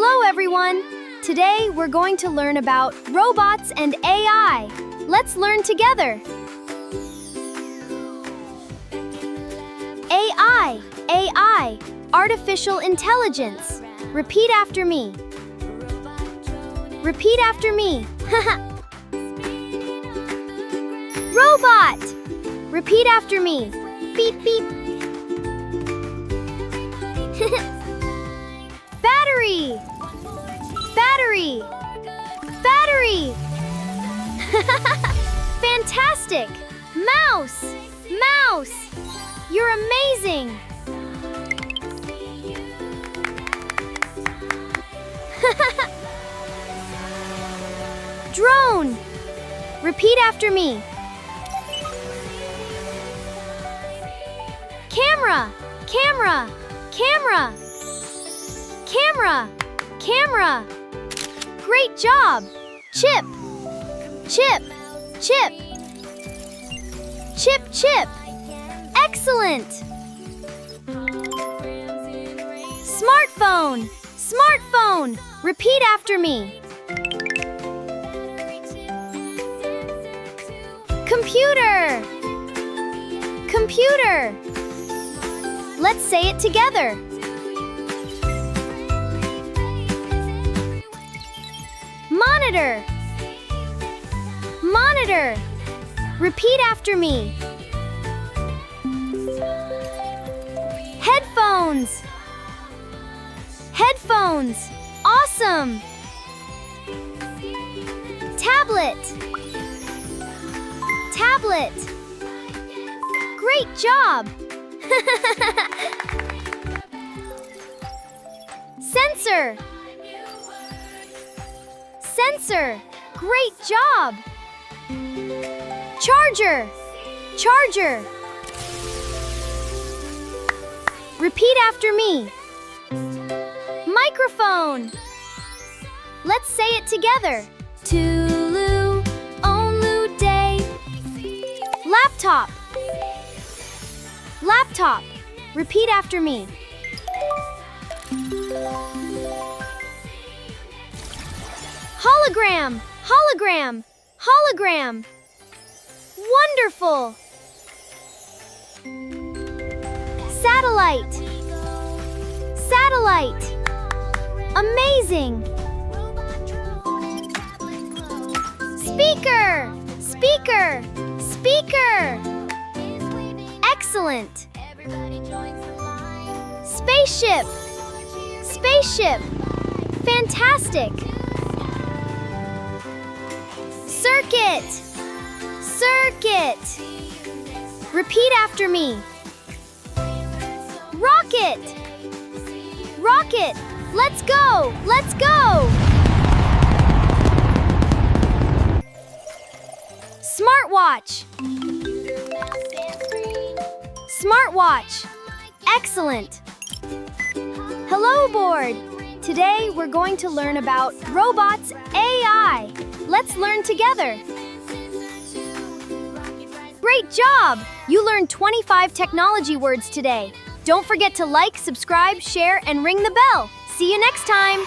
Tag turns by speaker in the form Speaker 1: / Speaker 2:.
Speaker 1: Hello everyone! Today we're going to learn about robots and AI. Let's learn together. AI, artificial intelligence. Repeat after me. Repeat after me. Robot! Repeat after me. Beep, beep. Battery! Battery! Battery! Fantastic! Mouse! Mouse! You're amazing! Drone! Repeat after me. Camera! Camera! Camera! Camera! Camera! Great job! Chip! Chip! Chip! Chip, chip! Excellent! Smartphone! Smartphone! Repeat after me. Computer! Computer! Let's say it together. Monitor! Monitor! Repeat after me. Headphones! Headphones! Awesome! Tablet! Tablet! Great job! Sensor! Sensor! Great job! Charger! Charger! Repeat after me. Microphone! Let's say it together. Tulu, onlu day. Laptop! Laptop! Repeat after me. Hologram! Hologram! Hologram! Wonderful! Satellite! Satellite! Amazing! Speaker! Speaker! Speaker! Excellent! Spaceship! Spaceship! Fantastic! Circuit! Circuit! Repeat after me. Rocket! Rocket! Let's go! Let's go! Smartwatch! Smartwatch! Excellent! Hello, board! Today we're going to learn about robots, AI. Let's learn together. Great job! You learned 25 technology words today. Don't forget to like, subscribe, share, and ring the bell. See you next time!